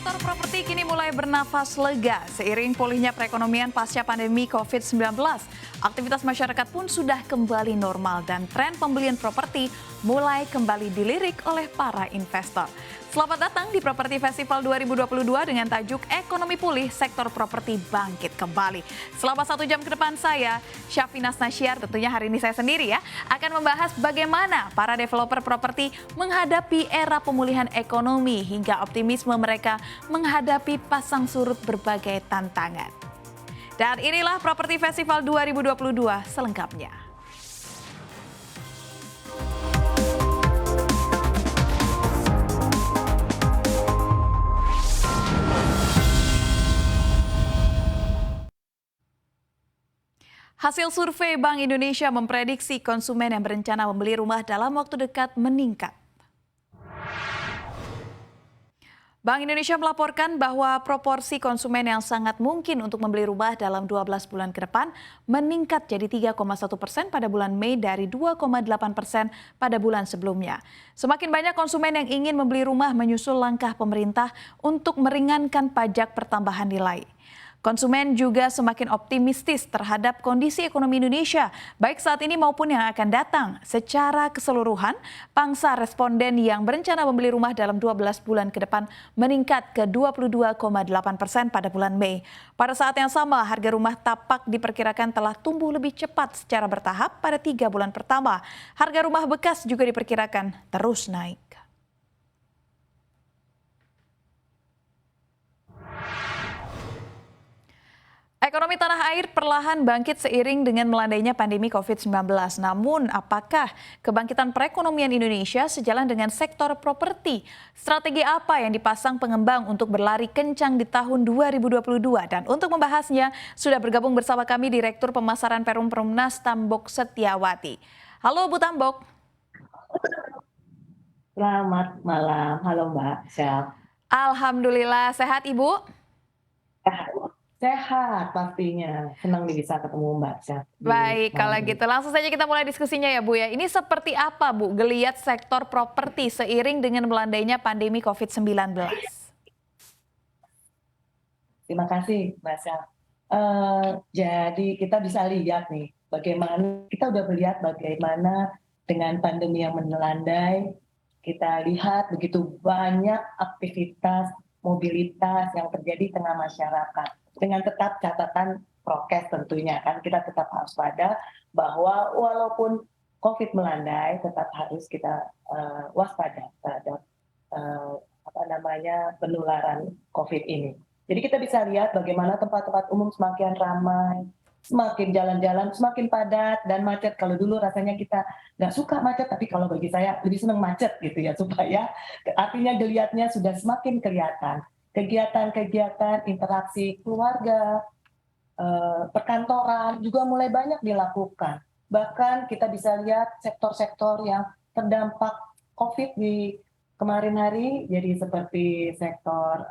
Sektor properti kini mulai bernafas lega seiring pulihnya perekonomian pasca pandemi COVID-19. Aktivitas masyarakat pun sudah kembali normal dan tren pembelian properti mulai kembali dilirik oleh para investor. Selamat datang di Properti Festival 2022 dengan tajuk Ekonomi Pulih, Sektor Properti Bangkit Kembali. Selama 1 jam ke depan saya, Syafina Nasyar, tentunya hari ini saya sendiri ya, akan membahas bagaimana para developer properti menghadapi era pemulihan ekonomi hingga optimisme mereka menghadapi pasang surut berbagai tantangan. Dan inilah Properti Festival 2022 selengkapnya. Hasil survei Bank Indonesia memprediksi konsumen yang berencana membeli rumah dalam waktu dekat meningkat. Bank Indonesia melaporkan bahwa proporsi konsumen yang sangat mungkin untuk membeli rumah dalam 12 bulan ke depan meningkat jadi 3,1% pada bulan Mei dari 2,8% pada bulan sebelumnya. Semakin banyak konsumen yang ingin membeli rumah menyusul langkah pemerintah untuk meringankan pajak pertambahan nilai. Konsumen juga semakin optimistis terhadap kondisi ekonomi Indonesia, baik saat ini maupun yang akan datang. Secara keseluruhan, pangsa responden yang berencana membeli rumah dalam 12 bulan ke depan meningkat ke 22,8% pada bulan Mei. Pada saat yang sama, harga rumah tapak diperkirakan telah tumbuh lebih cepat secara bertahap pada 3 bulan pertama. Harga rumah bekas juga diperkirakan terus naik. Ekonomi tanah air perlahan bangkit seiring dengan melandainya pandemi COVID-19. Namun, apakah kebangkitan perekonomian Indonesia sejalan dengan sektor properti? Strategi apa yang dipasang pengembang untuk berlari kencang di tahun 2022? Dan untuk membahasnya, sudah bergabung bersama kami Direktur Pemasaran Perum Perumnas Tambok Setiawati. Halo Bu Tambok. Selamat malam, halo Mbak Syaf. Alhamdulillah, sehat Ibu? Sehat pastinya, senang bisa ketemu Mbak Syaf. Baik, kalau gitu langsung saja kita mulai diskusinya ya Bu ya. Ini seperti apa Bu geliat sektor properti seiring dengan melandainya pandemi COVID-19? Terima kasih Mbak Syaf. Jadi kita bisa lihat nih, kita udah melihat bagaimana dengan pandemi yang melandai, kita lihat begitu banyak aktivitas mobilitas yang terjadi di tengah masyarakat. Dengan tetap catatan prokes tentunya kan, kita tetap harus pada bahwa walaupun COVID melandai, tetap harus kita waspada terhadap penularan COVID ini. Jadi kita bisa lihat bagaimana tempat-tempat umum semakin ramai, semakin jalan-jalan semakin padat dan macet. Kalau dulu rasanya kita nggak suka macet, tapi kalau bagi saya lebih senang macet gitu ya, supaya artinya geliatnya sudah semakin kelihatan. Kegiatan-kegiatan interaksi keluarga, perkantoran juga mulai banyak dilakukan. Bahkan kita bisa lihat sektor-sektor yang terdampak COVID di kemarin hari, jadi seperti sektor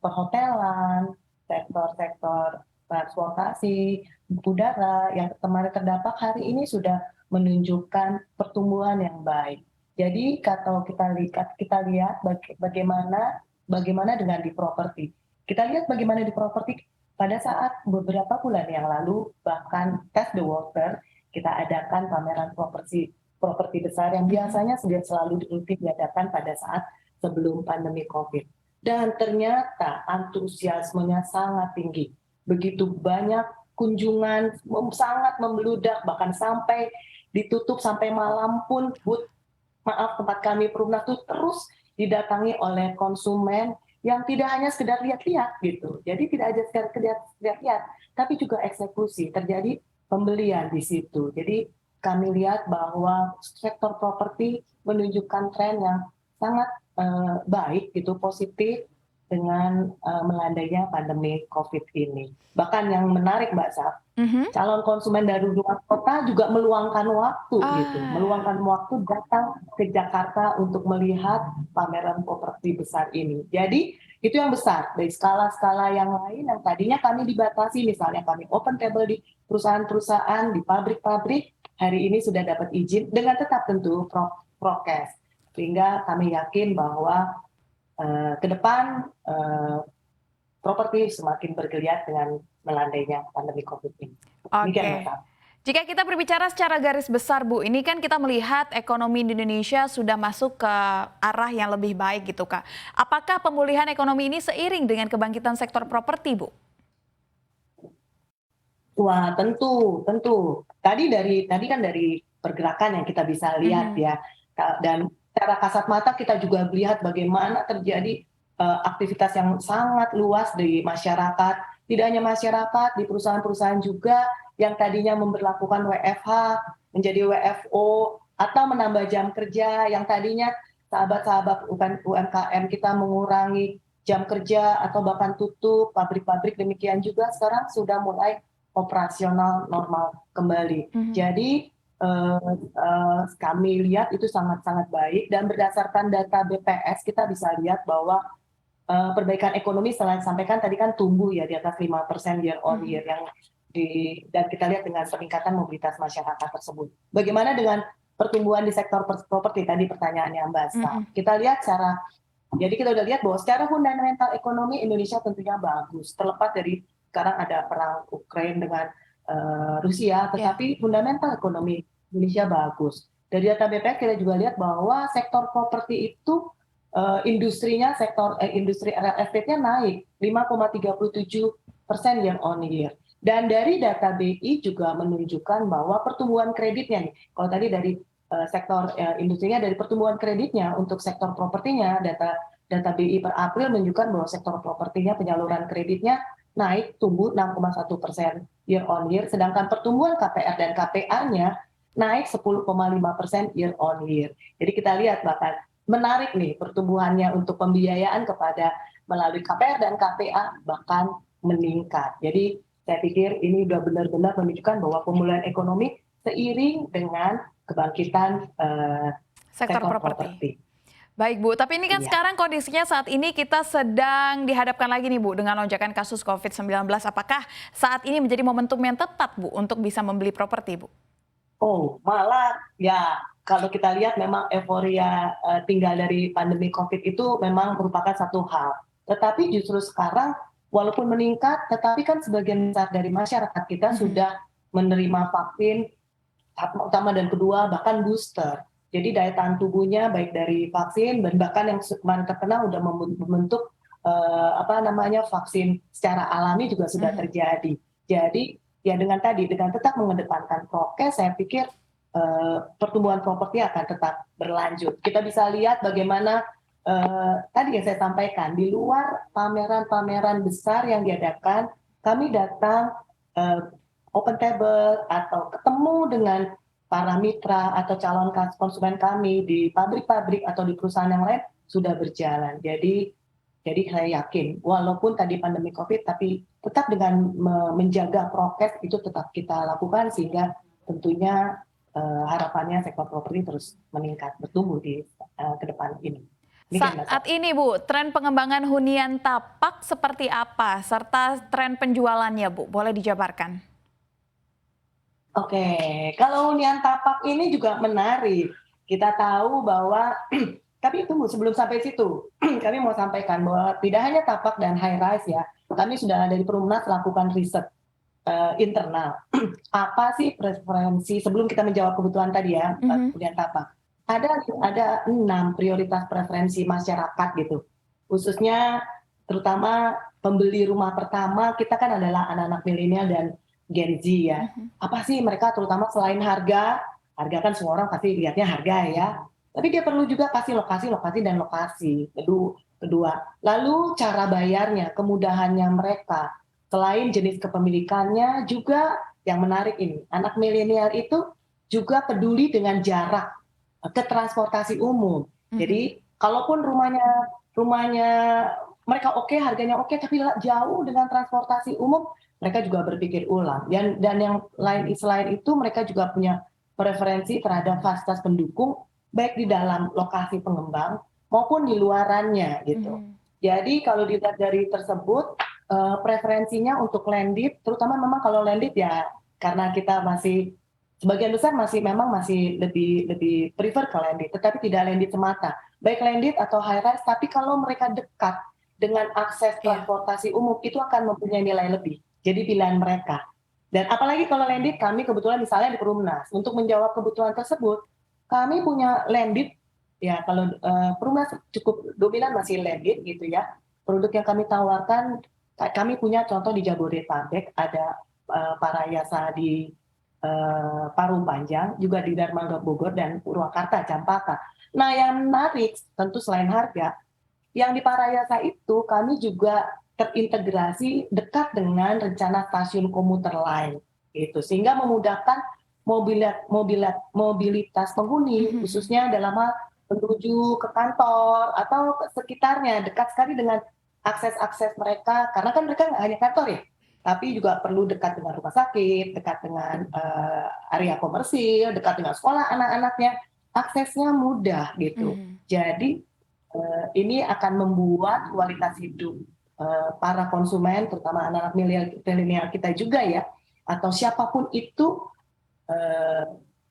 perhotelan, sektor-sektor transportasi udara yang kemarin terdampak hari ini sudah menunjukkan pertumbuhan yang baik. Jadi kalau kita lihat bagaimana dengan di properti. Kita lihat bagaimana di properti pada saat beberapa bulan yang lalu, bahkan test the water, kita adakan pameran properti besar yang biasanya selalu diadakan pada saat sebelum pandemi COVID. Dan ternyata antusiasmenya sangat tinggi. Begitu banyak kunjungan, sangat membludak, bahkan sampai ditutup sampai malam pun tempat kami Perumnas itu terus didatangi oleh konsumen yang tidak hanya sekedar lihat-lihat gitu. Jadi tidak hanya sekedar lihat-lihat, tapi juga eksekusi, terjadi pembelian di situ. Jadi kami lihat bahwa sektor properti menunjukkan tren yang sangat baik gitu, positif dengan melandainya pandemi COVID ini. Bahkan yang menarik Mbak Syaf, calon konsumen dari luar kota juga meluangkan waktu datang ke Jakarta untuk melihat pameran properti besar ini. Jadi itu yang besar dari skala-skala yang lain yang tadinya kami dibatasi, misalnya kami open table di perusahaan-perusahaan, di pabrik-pabrik, hari ini sudah dapat izin dengan tetap tentu prokes. Sehingga kami yakin bahwa ke depan properti semakin bergeliat dengan melandainya pandemi COVID ini. Demikian, Mbak Oke. Sam. Jika kita berbicara secara garis besar, Bu, ini kan kita melihat ekonomi di Indonesia sudah masuk ke arah yang lebih baik gitu, Kak. Apakah pemulihan ekonomi ini seiring dengan kebangkitan sektor properti, Bu? Wah, tentu, tentu. Tadi kan dari pergerakan yang kita bisa lihat Mhm. ya, dan secara kasat mata kita juga melihat bagaimana terjadi aktivitas yang sangat luas di masyarakat. Tidak hanya masyarakat, di perusahaan-perusahaan juga yang tadinya memberlakukan WFH menjadi WFO atau menambah jam kerja yang tadinya sahabat-sahabat UMKM kita mengurangi jam kerja atau bahkan tutup pabrik-pabrik, demikian juga sekarang sudah mulai operasional normal kembali. Mhm. Jadi kami lihat itu sangat-sangat baik dan berdasarkan data BPS kita bisa lihat bahwa perbaikan ekonomi setelah disampaikan tadi kan tumbuh ya di atas 5% year on Mhm. year dan kita lihat dengan peningkatan mobilitas masyarakat tersebut. Bagaimana dengan pertumbuhan di sektor properti tadi pertanyaannya Mbak Sta. Mhm. Kita lihat jadi kita udah lihat bahwa secara fundamental ekonomi Indonesia tentunya bagus. Terlepas dari sekarang ada perang Ukraina dengan Rusia, Ya. tetapi fundamental ekonomi Indonesia bagus. Dari data BPS kita juga lihat bahwa sektor properti itu industrinya industri real estate-nya naik 5,37% year on year. Dan dari data BI juga menunjukkan bahwa pertumbuhan kreditnya nih, kalau tadi dari sektor industrinya dari pertumbuhan kreditnya untuk sektor propertinya data BI per April menunjukkan bahwa sektor propertinya penyaluran kreditnya naik tumbuh 6,1% year on year, sedangkan pertumbuhan KPR dan KPA-nya naik 10,5% year on year. Jadi kita lihat bahkan menarik nih pertumbuhannya untuk pembiayaan kepada melalui KPR dan KPA bahkan meningkat. Jadi saya pikir ini sudah benar-benar menunjukkan bahwa pemulihan ekonomi seiring dengan kebangkitan Sektor sektor properti. properti. Baik, Bu. Tapi ini kan Iya. sekarang kondisinya saat ini kita sedang dihadapkan lagi nih, Bu, dengan lonjakan kasus COVID-19. Apakah saat ini menjadi momentum yang tepat, Bu, untuk bisa membeli properti, Bu? Oh, malah ya kalau kita lihat memang euforia tinggal dari pandemi COVID itu memang merupakan satu hal. Tetapi justru sekarang walaupun meningkat, tetapi kan sebagian besar dari masyarakat kita Mhm. sudah menerima vaksin tahap pertama dan kedua bahkan booster. Jadi daya tahan tubuhnya baik dari vaksin dan bahkan yang kemarin terkena sudah membentuk vaksin secara alami juga sudah Mhm. terjadi. Jadi ya dengan tetap mengedepankan prokes, saya pikir pertumbuhan properti akan tetap berlanjut. Kita bisa lihat bagaimana tadi yang saya sampaikan di luar pameran-pameran besar yang diadakan, kami datang eh, open table atau ketemu dengan para mitra atau calon konsumen kami di pabrik-pabrik atau di perusahaan yang lain sudah berjalan. Jadi saya yakin walaupun tadi pandemi COVID tapi tetap dengan menjaga prokes itu tetap kita lakukan sehingga tentunya harapannya sektor properti terus meningkat bertumbuh di ke depan ini. Demikian Mbak Saat Saf. ini, Bu, tren pengembangan hunian tapak seperti apa? Serta tren penjualannya, Bu, boleh dijabarkan? Oke, kalau hunian tapak ini juga menarik. Kita tahu bahwa tapi tunggu sebelum sampai situ, kami mau sampaikan bahwa tidak hanya tapak dan high rise ya, kami sudah dari Perumnas lakukan riset internal. Apa sih preferensi sebelum kita menjawab kebutuhan tadi ya, Mhm. hunian tapak. Ada 6 prioritas preferensi masyarakat gitu. Khususnya terutama pembeli rumah pertama kita kan adalah anak-anak milenial dan Gen Z ya. Mhm. Apa sih mereka terutama selain harga, harga kan semua orang pasti lihatnya harga ya. Tapi dia perlu juga pasti lokasi, lokasi dan lokasi. Kedua, lalu cara bayarnya, kemudahannya mereka. Selain jenis kepemilikannya juga yang menarik ini, anak milenial itu juga peduli dengan jarak ke transportasi umum. Mhm. Jadi kalaupun rumahnya rumahnya mereka oke, harganya oke, tapi jauh dengan transportasi umum, mereka juga berpikir ulang. Dan yang lain selain itu mereka juga punya preferensi terhadap fasilitas pendukung baik di dalam lokasi pengembang maupun di luarannya gitu. Mhm. Jadi kalau dilihat dari tersebut preferensinya untuk landed, terutama memang kalau landed ya karena kita masih Sebagian besar memang masih lebih lebih prefer ke landed, tetapi tidak landed semata. Baik landed atau high rise, tapi kalau mereka dekat dengan akses Iya. transportasi umum itu akan mempunyai nilai lebih. Jadi pilihan mereka. Dan apalagi kalau landed, kami kebetulan misalnya di Perumnas, untuk menjawab kebutuhan tersebut, kami punya landed, ya kalau Perumnas cukup dominan masih landed gitu ya. Produk yang kami tawarkan, kami punya contoh di Jabodetabek, ada Parayasa di Parung Panjang, juga di Darmangga Bogor dan Purwakarta, Campaka. Nah, yang menarik tentu selain harga, yang di Parayasa itu kami juga terintegrasi dekat dengan rencana stasiun komuter lain, gitu, sehingga memudahkan mobilitas penghuni, khususnya dalam hal menuju ke kantor atau ke sekitarnya, dekat sekali dengan akses-akses mereka, karena kan mereka nggak hanya kantor ya, tapi juga perlu dekat dengan rumah sakit, dekat dengan area komersil, dekat dengan sekolah anak-anaknya, aksesnya mudah gitu. Mhm. Jadi ini akan membuat kualitas hidup para konsumen, terutama anak-anak milenial kita juga ya, atau siapapun itu eh,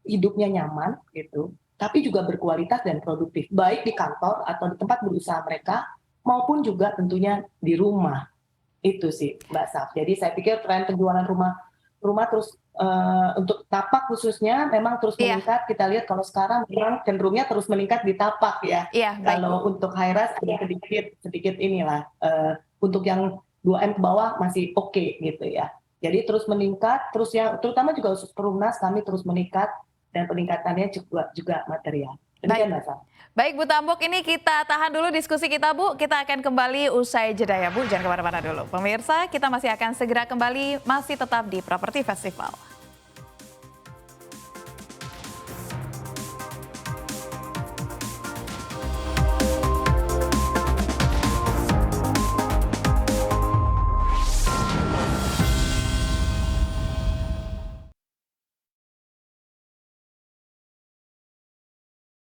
hidupnya nyaman gitu, tapi juga berkualitas dan produktif, baik di kantor atau di tempat berusaha mereka, maupun juga tentunya di rumah. Itu sih Mbak Saf. Jadi saya pikir tren penjualan rumah rumah terus untuk tapak khususnya memang terus Iya, meningkat. Kita lihat kalau sekarang memang cenderungnya terus meningkat di tapak ya. iya, baik Bu. Kalau untuk high rise ada sedikit sedikit inilah untuk yang 2M ke bawah masih oke gitu ya. Jadi terus meningkat, terus yang terutama juga khusus Perumnas kami terus meningkat dan peningkatannya juga material. Baik. Demikian Mbak Saf. Baik Bu Tambuk, ini kita tahan dulu diskusi kita Bu. Kita akan kembali usai jeda ya Bu, jangan kemana-mana dulu. Pemirsa, kita masih akan segera kembali, masih tetap di Properti Festival.